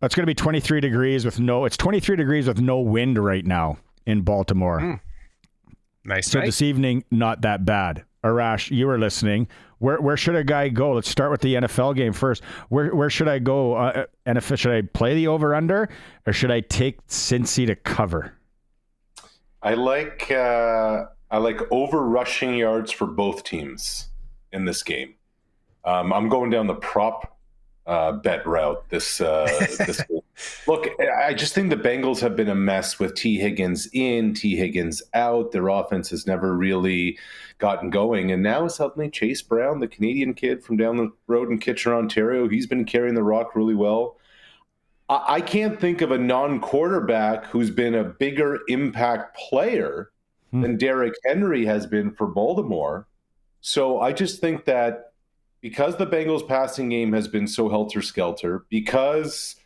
It's going to be 23 degrees with it's 23 degrees with no wind right now in Baltimore. Nice. So this evening, not that bad. Arash, you were listening. Where should a guy go? Let's start with the NFL game first. Where should I go? NFL, should I play the over-under, or should I take Cincy to cover? I like over rushing yards for both teams in this game. I'm going down the prop bet route this game. Look, I just think the Bengals have been a mess with T. Higgins in, T. Higgins out. Their offense has never really gotten going. And now suddenly Chase Brown, the Canadian kid from down the road in Kitchener, Ontario, he's been carrying the rock really well. I can't think of a non-quarterback who's been a bigger impact player than Derrick Henry has been for Baltimore. So I just think that because the Bengals passing game has been so helter-skelter, because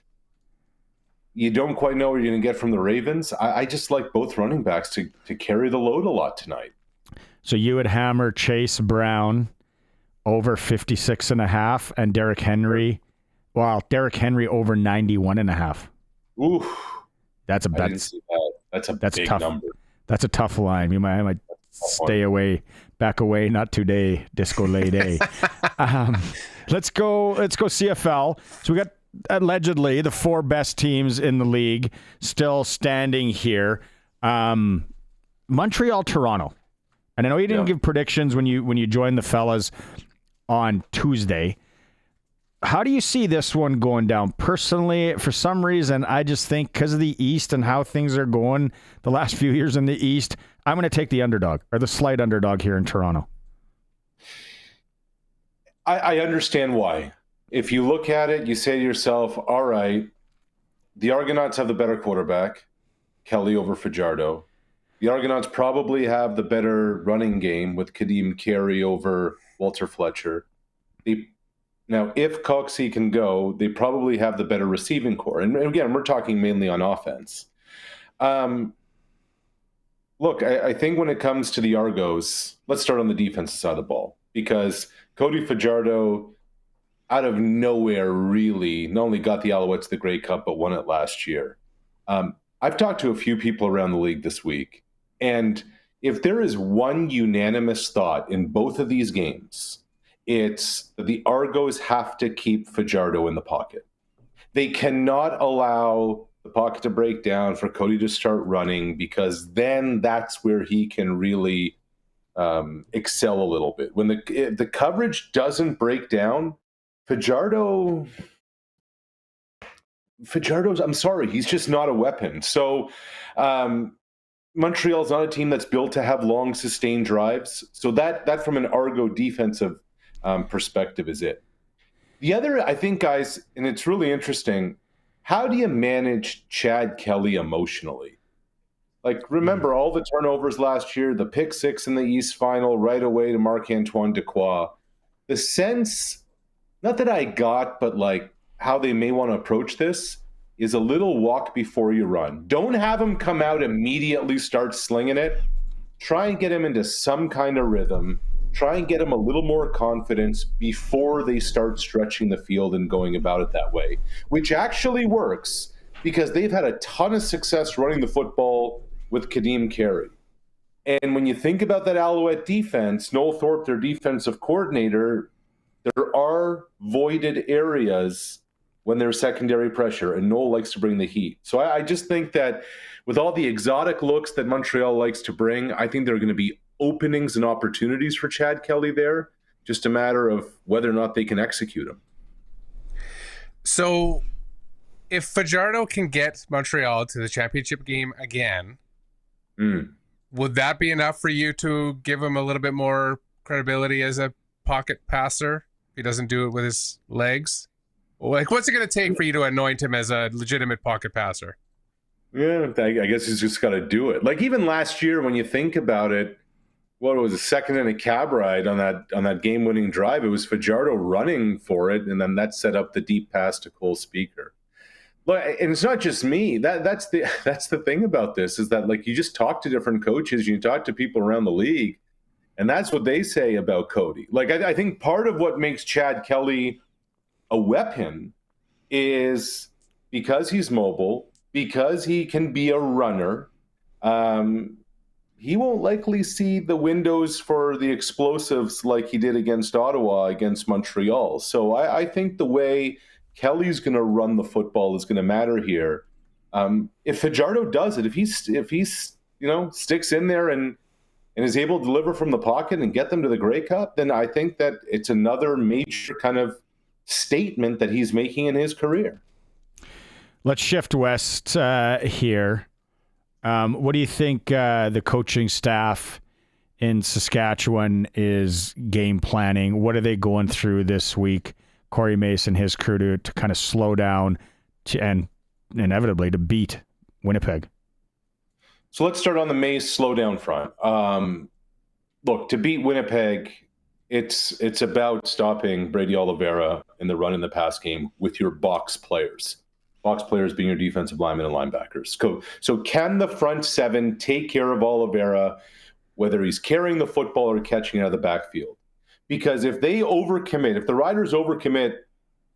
you don't quite know what you're going to get from the Ravens, I just like both running backs to carry the load a lot tonight. So you would hammer Chase Brown over 56.5 and Derrick Henry. Wow, Derrick Henry over 91.5. Ooh, that's a bet. That's big tough number. That's a tough line. You might stay away, back away, not today, disco lay day. Let's go CFL. So we got allegedly the 4 best teams in the league still standing here. Montreal, Toronto. And I know you didn't give predictions when you joined the fellas on Tuesday. How do you see this one going down? Personally, for some reason, I just think because of the East and how things are going the last few years in the East, I'm going to take the underdog or the slight underdog here in Toronto. I understand why. If you look at it, you say to yourself, all right, the Argonauts have the better quarterback, Kelly over Fajardo. The Argonauts probably have the better running game with Kadeem Carey over Walter Fletcher. Now, if Coxie can go, they probably have the better receiving core. And again, we're talking mainly on offense. Look, I think when it comes to the Argos, let's start on the defensive side of the ball. Because Cody Fajardo, out of nowhere, really not only got the Alouettes the Grey Cup, but won it last year. I've talked to a few people around the league this week. And if there is one unanimous thought in both of these games, it's that the Argos have to keep Fajardo in the pocket. They cannot allow the pocket to break down for Cody to start running, because then that's where he can really excel a little bit. When the coverage doesn't break down, Fajardo's, I'm sorry, he's just not a weapon. So Montreal's not a team that's built to have long, sustained drives. So that from an Argo defensive perspective is it. The other, I think, guys, and it's really interesting, how do you manage Chad Kelly emotionally? Like, remember all the turnovers last year, the pick 6 in the East Final right away to Marc-Antoine Dequoy. The sense, not that I got, but like how they may want to approach this is a little walk before you run. Don't have him come out immediately, start slinging it. Try and get him into some kind of rhythm. Try and get him a little more confidence before they start stretching the field and going about it that way, which actually works because they've had a ton of success running the football with Kadeem Carey. And when you think about that Alouette defense, Noel Thorpe, their defensive coordinator, there are voided areas when there's secondary pressure, and Noel likes to bring the heat. So I just think that with all the exotic looks that Montreal likes to bring, I think there are going to be openings and opportunities for Chad Kelly there. Just a matter of whether or not they can execute them. So if Fajardo can get Montreal to the championship game again, would that be enough for you to give him a little bit more credibility as a pocket passer if he doesn't do it with his legs? Like, what's it going to take for you to anoint him as a legitimate pocket passer? Yeah, I guess he's just got to do it. Like, even last year, when you think about it, what was a second and a cab ride on that game-winning drive? It was Fajardo running for it, and then that set up the deep pass to Cole Speaker. Look, and it's not just me. That's the thing about this is that, like, you just talk to different coaches, you talk to people around the league, and that's what they say about Cody. Like, I think part of what makes Chad Kelly a weapon is because he's mobile, because he can be a runner, he won't likely see the windows for the explosives like he did against Ottawa, against Montreal. So I think the way Kelly's going to run the football is going to matter here. If Fajardo does it, if he's sticks in there and is able to deliver from the pocket and get them to the Grey Cup, then I think that it's another major kind of statement that he's making in his career. Let's shift west here. What do you think the coaching staff in Saskatchewan is game planning? What are they going through this week? Corey Mason, his crew, to kind of slow down and inevitably to beat Winnipeg. So let's start on the Mace slowdown front. Look, to beat Winnipeg, it's about stopping Brady Oliveira in the run in the pass game with your box players. Box players being your defensive linemen and linebackers. So can the front seven take care of Oliveira, whether he's carrying the football or catching it out of the backfield? Because if they overcommit, if the Riders overcommit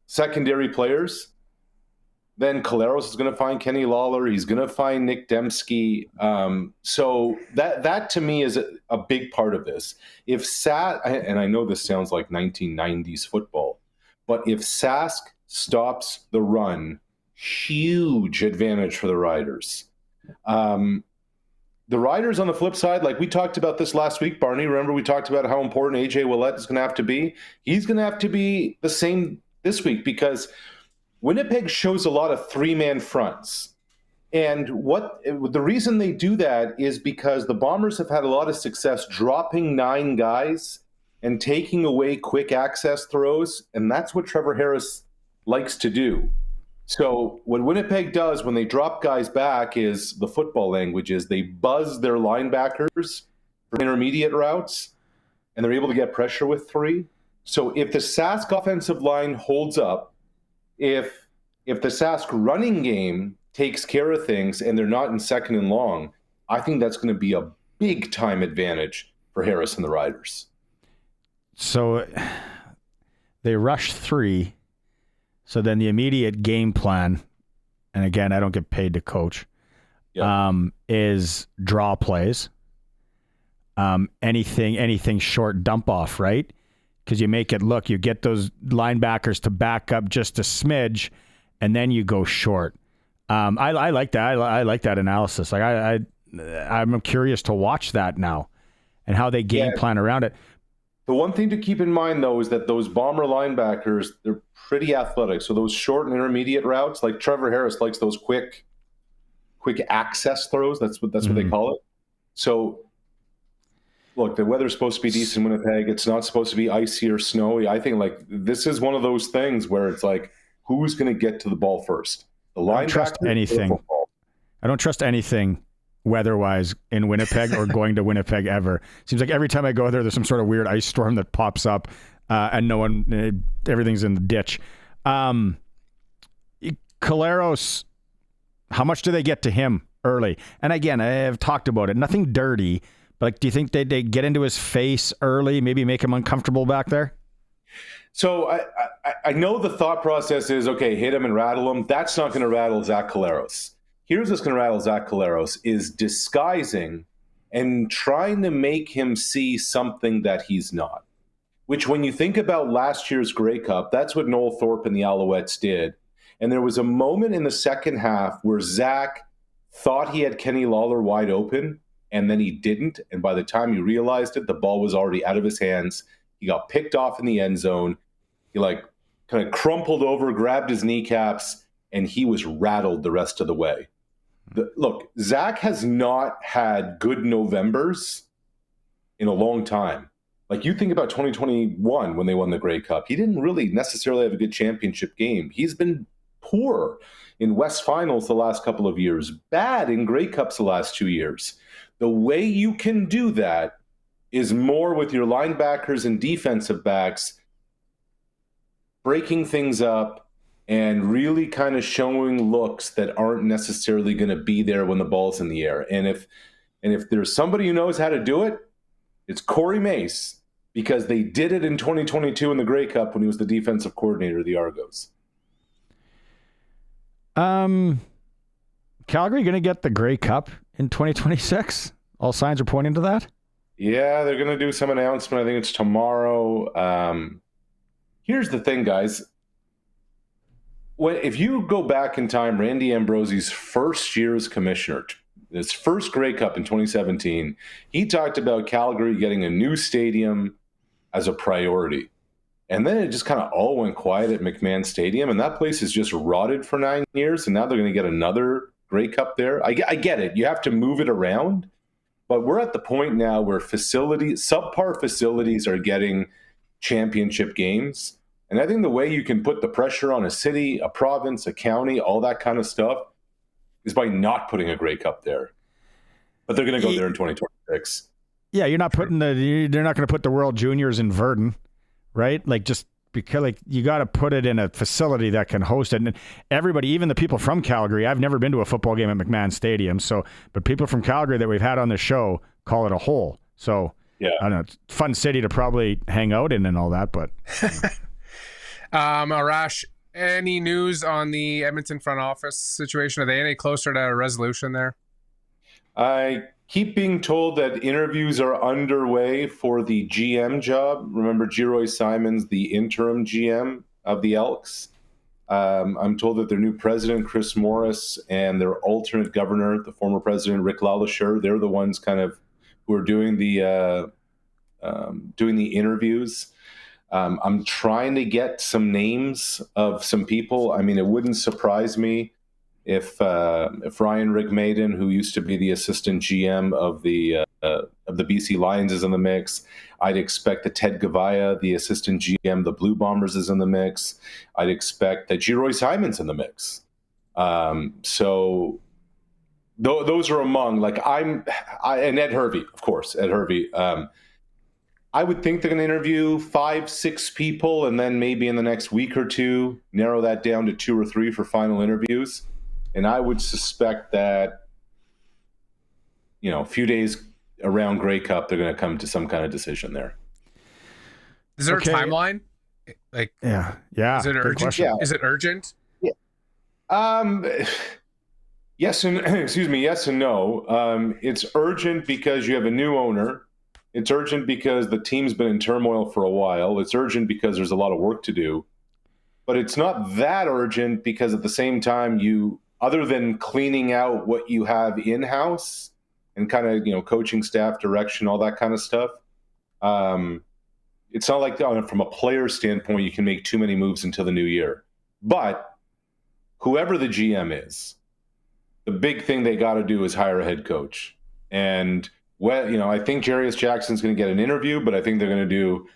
secondary players, then Collaros is going to find Kenny Lawler. He's going to find Nick Dembski. So that to me is a big part of this. If and I know this sounds like 1990s football, but if Sask stops the run, huge advantage for the Riders. The Riders on the flip side, like we talked about this last week, Barney, remember we talked about how important AJ Ouellette is going to have to be? He's going to have to be the same this week because Winnipeg shows a lot of three-man fronts. And the reason they do that is because the Bombers have had a lot of success dropping 9 guys and taking away quick access throws, and that's what Trevor Harris likes to do. So what Winnipeg does when they drop guys back is, the football language is, they buzz their linebackers for intermediate routes, and they're able to get pressure with 3. So if the Sask offensive line holds up, if the Sask running game takes care of things and they're not in second and long, I think that's going to be a big time advantage for Harris and the Riders. So they rushed 3. So then the immediate game plan, and again, I don't get paid to coach, is draw plays. Anything short dump off, right? Because you make it look, you get those linebackers to back up just a smidge, and then you go short. I like that. I like that analysis. Like I'm curious to watch that now, and how they game plan around it. The one thing to keep in mind, though, is that those Bomber linebackers, they're pretty athletic. So those short and intermediate routes, like Trevor Harris likes those quick access throws. That's what they call it. So, look, the weather's supposed to be decent in Winnipeg. It's not supposed to be icy or snowy. I think like this is one of those things where it's like, who's going to get to the ball first? The linebacker. I don't trust anything. I don't trust anything weather-wise in Winnipeg or going to Winnipeg ever. Seems like every time I go there's some sort of weird ice storm that pops up and everything's in the ditch. Collaros, how much do they get to him early? And again, I have talked about it. Nothing dirty, but like, do you think they get into his face early, maybe make him uncomfortable back there? So I know the thought process is, okay, hit him and rattle him. That's not going to rattle Zach Collaros. Here's what's going to rattle Zach Collaros is disguising and trying to make him see something that he's not. Which, when you think about last year's Grey Cup, that's what Noel Thorpe and the Alouettes did. And there was a moment in the second half where Zach thought he had Kenny Lawler wide open, and then he didn't. And by the time he realized it, the ball was already out of his hands. He got picked off in the end zone. He kind of crumpled over, grabbed his kneecaps, and he was rattled the rest of the way. Look, Zach has not had good Novembers in a long time. Like, you think about 2021 when they won the Grey Cup. He didn't really necessarily have a good championship game. He's been poor in West Finals the last couple of years, bad in Grey Cups the last 2 years. The way you can do that is more with your linebackers and defensive backs breaking things up and really kind of showing looks that aren't necessarily going to be there when the ball's in the air. And if there's somebody who knows how to do it, it's Corey Mace, because they did it in 2022 in the Grey Cup when he was the defensive coordinator of the Argos. Calgary going to get the Grey Cup in 2026? All signs are pointing to that. Yeah, they're going to do some announcement. I think it's tomorrow. Here's the thing, guys. If you go back in time, Randy Ambrosie's first year as commissioner, his first Grey Cup in 2017, he talked about Calgary getting a new stadium as a priority. And then it just kind of all went quiet at McMahon Stadium, and that place has just rotted for 9 years, and now they're going to get another Grey Cup there. I get it. You have to move it around, but we're at the point now where subpar facilities are getting championship games. And I think the way you can put the pressure on a city, a province, a county, all that kind of stuff is by not putting a Grey Cup there. But they're going to go there in 2026. Yeah, you're not putting they're not going to put the World Juniors in Verdun, right? Like, just because you got to put it in a facility that can host it. And everybody, even the people from Calgary, I've never been to a football game at McMahon Stadium, but people from Calgary that we've had on the show call it a hole. So yeah, I don't know, it's a fun city to probably hang out in and all that, but Arash, any news on the Edmonton front office situation? Are they any closer to a resolution there? I keep being told that interviews are underway for the GM job. Remember, Geroy Simon's the interim GM of the Elks. I'm told that their new president, Chris Morris, and their alternate governor, the former president, Rick Lalashur, they're the ones kind of who are doing the interviews. I'm trying to get some names of some people. I mean, it wouldn't surprise me if Ryan Rigmaiden, who used to be the assistant GM of the BC Lions, is in the mix. I'd expect that Ted Gavaya, the assistant GM, the Blue Bombers, is in the mix. I'd expect that Geroy Simon's in the mix. So those are among, like, and Ed Hervey, of course, Ed Hervey. I would think they're going to interview 5-6 people, and then maybe in the next week or two, narrow that down to 2 or 3 for final interviews. And I would suspect that, a few days around Grey Cup, they're going to come to some kind of decision there. Is there a timeline? Like, yeah. Is it urgent? Yeah. Is it urgent? Yeah. Yes and no. It's urgent because you have a new owner. It's urgent because the team's been in turmoil for a while. It's urgent because there's a lot of work to do. But it's not that urgent because at the same time, other than cleaning out what you have in-house and kind of, coaching staff, direction, all that kind of stuff, it's not like from a player standpoint, you can make too many moves until the new year. But whoever the GM is, the big thing they got to do is hire a head coach. And I think Jarius Jackson's going to get an interview, but I think they're going to do,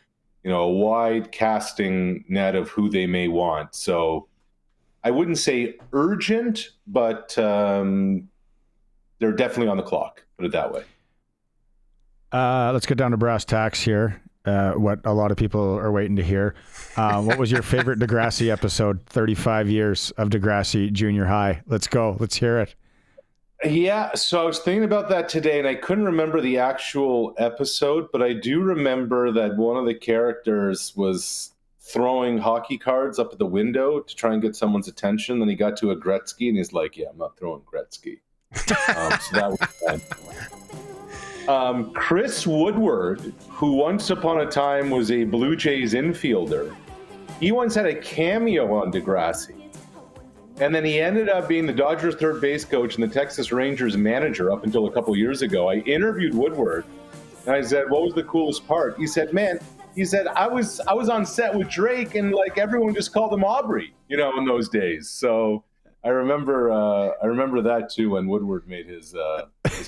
a wide casting net of who they may want. So I wouldn't say urgent, but they're definitely on the clock. Put it that way. Let's get down to brass tacks here. What a lot of people are waiting to hear. What was your favorite Degrassi episode? 35 years of Degrassi Junior High. Let's go. Let's hear it. Yeah, so I was thinking about that today, and I couldn't remember the actual episode, but I do remember that one of the characters was throwing hockey cards up at the window to try and get someone's attention. Then he got to a Gretzky, and he's like, yeah, I'm not throwing Gretzky. So that was fun. Chris Woodward, who once upon a time was a Blue Jays infielder, he once had a cameo on Degrassi. And then he ended up being the Dodgers third base coach and the Texas Rangers manager up until a couple years ago. I interviewed Woodward, and I said, what was the coolest part? He said, I was on set with Drake, and like everyone just called him Aubrey, in those days. So I remember that too when Woodward made his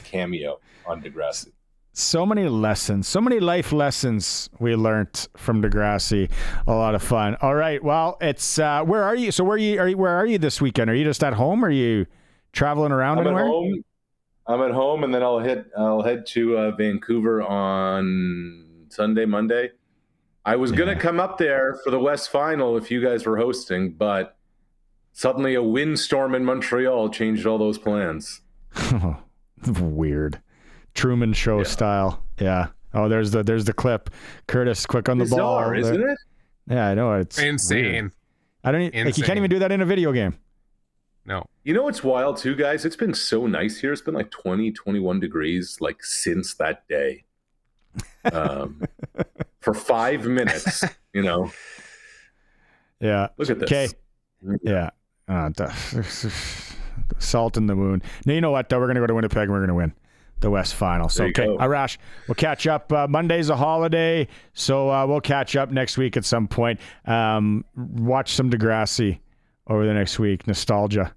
cameo on Degrassi. So many lessons, so many life lessons we learned from Degrassi. A lot of fun. All right. Well, it's where are you? So where are you this weekend? Are you just at home? Or are you traveling around anywhere? I'm at home, and then I'll head to Vancouver on Monday. I was gonna come up there for the West Final if you guys were hosting, but suddenly a windstorm in Montreal changed all those plans. Weird. Truman Show style. Yeah. Oh, there's the clip. Curtis, quick on the ball. Isn't it? Yeah, I know. It's insane. Weird. I don't like, you can't even do that in a video game. No. You know what's wild too, guys? It's been so nice here. It's been like 20, 21 degrees like since that day. For 5 minutes, you know. Yeah. Look at this. Okay. Yeah. Salt in the wound. Now, you know what, though? We're going to go to Winnipeg and we're going to win the West Final. So, okay. Arash, we'll catch up. Monday's a holiday, so we'll catch up next week at some point. Watch some Degrassi over the next week. Nostalgia.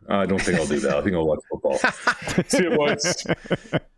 I don't think I'll do that. I think I'll watch football. See you, boys.